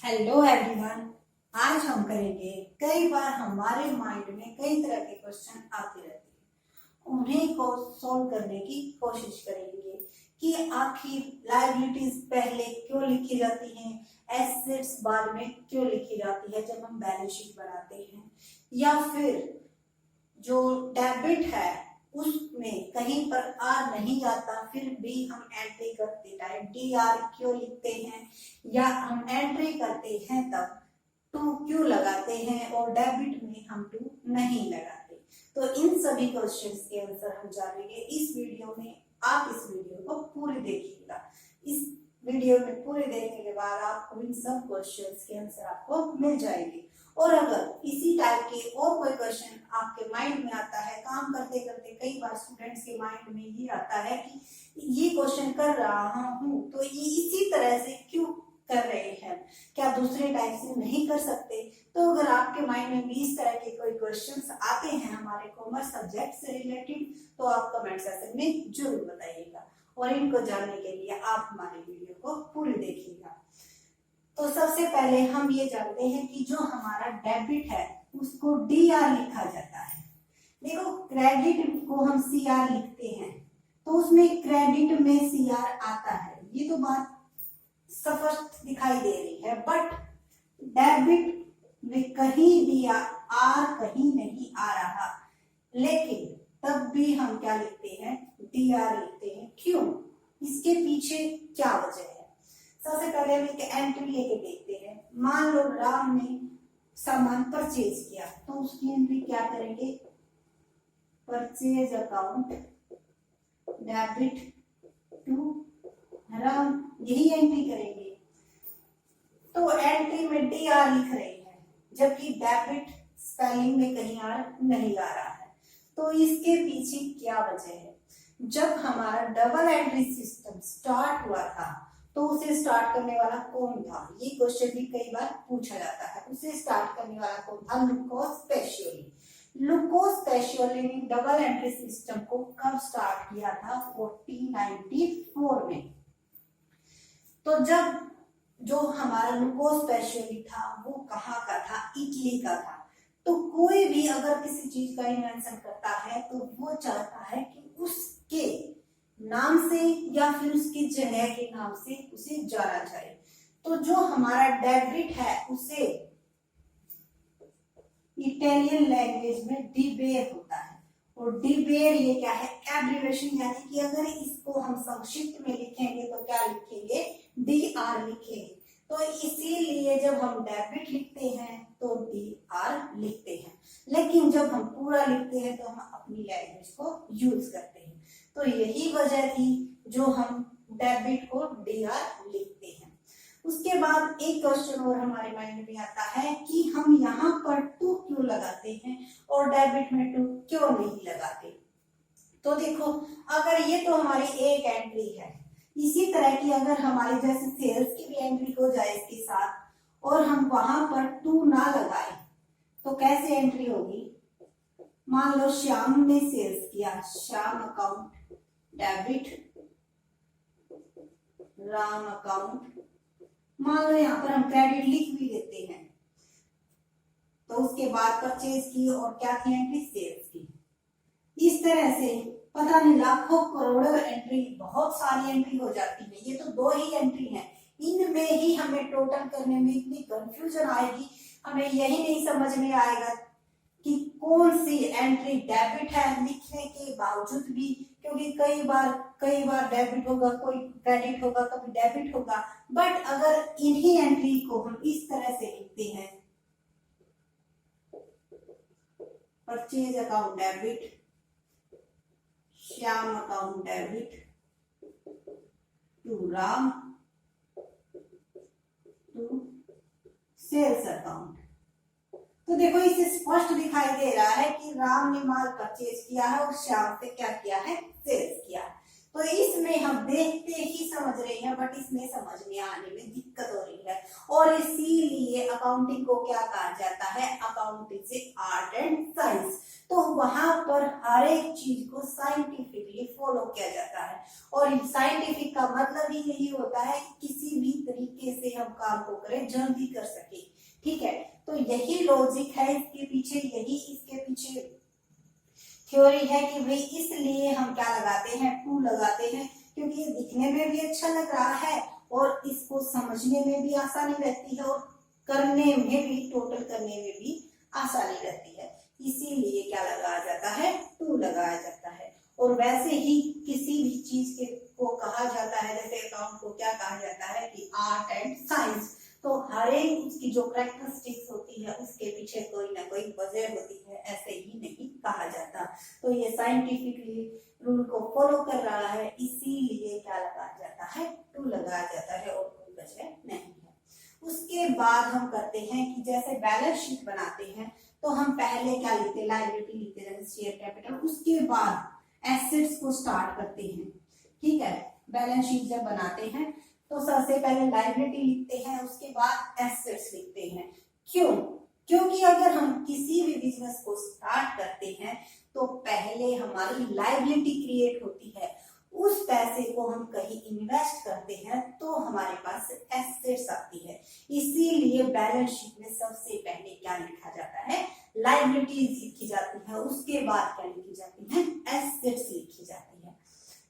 Hello everyone. आज हम करेंगे, कई बार हमारे माइंड में कई तरह के क्वेश्चन आते रहते हैं, उन्हें को सॉल्व करने की कोशिश करेंगे कि आखिर लायबिलिटीज पहले क्यों लिखी जाती हैं, एसेट्स बाद में क्यों लिखी जाती है जब हम बैलेंस शीट बनाते हैं, या फिर जो डेबिट है उसमें कहीं पर आर नहीं जाता फिर भी हम एंट्री करते टाइम डी आर क्यों लिखते हैं, या हम एंट्री करते हैं तब टू क्यों लगाते हैं और डेबिट में हम टू नहीं लगाते। तो इन सभी क्वेश्चंस के आंसर हम जानेंगे इस वीडियो में। आप इस वीडियो को पूरी देखिएगा। इस वीडियो में पूरे देखने के बाद आपको इन सब क्वेश्चंस के आंसर आपको मिल जाएंगे। और अगर इसी टाइप के और कोई क्वेश्चन आपके माइंड में आता है, काम करते करते कई बार स्टूडेंट्स के माइंड में ये आता है कि ये क्वेश्चन कर रहा हूँ तो ये इसी तरह से क्यों कर रहे हैं, क्या दूसरे टाइप से नहीं कर सकते। तो अगर आपके माइंड में भी इस तरह के कोई क्वेश्चंस आते हैं हमारे कॉमर्स सब्जेक्ट से रिलेटेड तो आप कमेंट सेक्शन में जरूर बताइएगा, और इनको जानने के लिए आप हमारे वीडियो को पूरी देखिएगा। तो सबसे पहले हम ये जानते हैं कि जो हमारा डेबिट है उसको डी आर लिखा जाता है। देखो, क्रेडिट को हम सी आर लिखते हैं तो उसमें क्रेडिट में सी आर आता है, ये तो बात स्पष्ट दिखाई दे रही है। बट डेबिट में कहीं भी आर कहीं नहीं आ रहा, लेकिन तब भी हम क्या लिखते हैं, डी आर लिखते हैं। क्यों, इसके पीछे क्या वजह है? सबसे पहले हम एक एंट्री लेके देखते हैं। मान लो राम ने सामान परचेज किया तो उसकी एंट्री क्या करेंगे, purchase account debit to Ram, यही एंट्री करेंगे। तो एंट्री में डी आर लिख रहे हैं जबकि डेबिट स्पेलिंग में कहीं आर नहीं आ रहा है। तो इसके पीछे क्या वजह है? जब हमारा डबल एंट्री सिस्टम स्टार्ट हुआ था तो उसे स्टार्ट करने वाला कौन था, ये क्वेश्चन भी कई बार पूछा जाता है। उसे स्टार्ट करने वाला कौन था? लुकोस पेशियोली। लुकोस पेशियोली ने डबल एंट्री सिस्टम को कब स्टार्ट किया था? 1494 में। तो जब जो हमारा लुकोस पेशियोली था वो कहाँ का था? इटली का था। तो कोई भी अगर किसी चीज का इन्वेंशन करता है तो वो चाहता है कि उसके नाम से या फिर उसकी जगह के नाम से उसे जाना जाए। तो जो हमारा डेबिट है उसे इटालियन लैंग्वेज में डिबेर होता है, और डिबेर ये क्या है? एब्रिवेशन, यानी कि अगर इसको हम संक्षिप्त में लिखेंगे तो क्या लिखेंगे? डी आर लिखेंगे। तो इसीलिए जब हम डेबिट लिखते हैं तो डी आर लिखते हैं, लेकिन जब हम पूरा लिखते हैं तो हम अपनी लैंग्वेज को यूज करते हैं। तो यही वजह थी जो हम डेबिट को डी आर लिखते हैं। उसके बाद एक क्वेश्चन और हमारे माइंड में आता है कि हम यहाँ पर टू क्यों लगाते हैं और डेबिट में टू क्यों नहीं लगाते। तो देखो, अगर ये तो हमारी एक एंट्री है, इसी तरह की अगर हमारी जैसे सेल्स की भी एंट्री हो जाए इसके साथ और हम वहां पर टू ना लगाए तो कैसे एंट्री होगी? मान लो श्याम ने सेल्स किया, Shyam account debit, Ram account. मान लो यहाँ पर हम क्रेडिट लिख भी देते हैं तो उसके बाद परचेज की और क्या थी एंट्री? सेल्स की। इस तरह से पता नहीं लाखों करोड़ों एंट्री, बहुत सारी एंट्री हो जाती है। ये तो दो ही एंट्री है, इनमें ही हमें टोटल करने में इतनी कंफ्यूजन आएगी, हमें यही नहीं समझ में आएगा कि कौन सी एंट्री डेबिट है लिखने के बावजूद भी, क्योंकि कई बार डेबिट होगा, कोई क्रेडिट होगा, कभी डेबिट होगा। बट अगर इन्हीं एंट्री को हम इस तरह से लिखते हैं, purchase account debit, Shyam account debit to Ram to sales account, तो देखो इसे स्पष्ट दिखाई दे रहा है कि राम ने माल परचेज किया है और श्याम से क्या किया है? सेल्स किया। तो इसमें हम देखते ही समझ रहे हैं, बट इसमें समझ में आने में दिक्कत हो रही है, और इसीलिए अकाउंटिंग को क्या कहा जाता है? अकाउंटिंग से आर्ट एंड साइंस। तो वहां पर हर एक चीज को साइंटिफिकली फॉलो किया जाता है, और साइंटिफिक का मतलब ही यही होता है कि किसी भी तरीके तरीके से हम काम को करें, जल्दी कर सके। ठीक है, तो यही लॉजिक है इसके पीछे, यही इसके पीछे थ्योरी है कि भाई इसलिए हम क्या लगाते हैं, टू लगाते हैं, क्योंकि ये दिखने में भी अच्छा लग रहा है और इसको समझने में भी आसानी रहती है और करने में भी, टोटल करने में भी आसानी रहती है। इसीलिए क्या लगाया जाता है, टू लगाया जाता है। और वैसे ही किसी भी चीज के को कहा जाता है, जैसे अकाउंट को क्या कहा जाता है कि आर्ट एंड साइंस, तो हर एक उसकी जो कैरेक्टरिस्टिक्स होती है उसके पीछे कोई ना कोई वजह होती है, ऐसे ही नहीं कहा जाता। तो ये साइंटिफिकली रूल को फॉलो कर रहा है, इसीलिए क्या लगाया जाता है, टू लगाया जाता है और कोई वजह नहीं है। उसके बाद हम करते हैं कि जैसे बैलेंस शीट बनाते हैं तो हम पहले क्या लिखते हैं, लायबिलिटी लिखते हैं, शेयर कैपिटल, उसके बाद एसेट्स को स्टार्ट करते हैं। ठीक है, बैलेंस शीट जब बनाते हैं तो सबसे पहले लायबिलिटी लिखते हैं, उसके बाद एसेट्स लिखते हैं। क्यों? क्योंकि अगर हम किसी भी बिजनेस को स्टार्ट करते हैं तो पहले हमारी लायबिलिटी क्रिएट होती है, उस पैसे को हम कहीं इन्वेस्ट करते हैं तो हमारे पास एसेट्स आती है। इसीलिए बैलेंस शीट में सबसे पहले क्या लिखा जाता है, लायबिलिटीज लिखी जाती है, उसके बाद क्या लिखी जाती है, एसेट्स लिखी जाती है।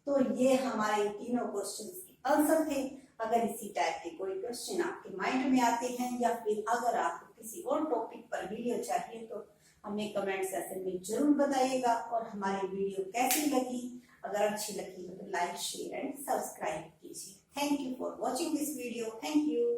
तो ये हमारे तीनों क्वेश्चंस के आंसर थे। अगर इसी टाइप के कोई क्वेश्चन आपके माइंड में आते हैं या फिर अगर आपको किसी और टॉपिक पर वीडियो चाहिए तो हमें कमेंट सेक्शन में जरूर बताइएगा। और हमारी वीडियो कैसी लगी, अगर अच्छी लगी हो तो लाइक, शेयर एंड सब्सक्राइब कीजिए। Thank you for watching this video. Thank you.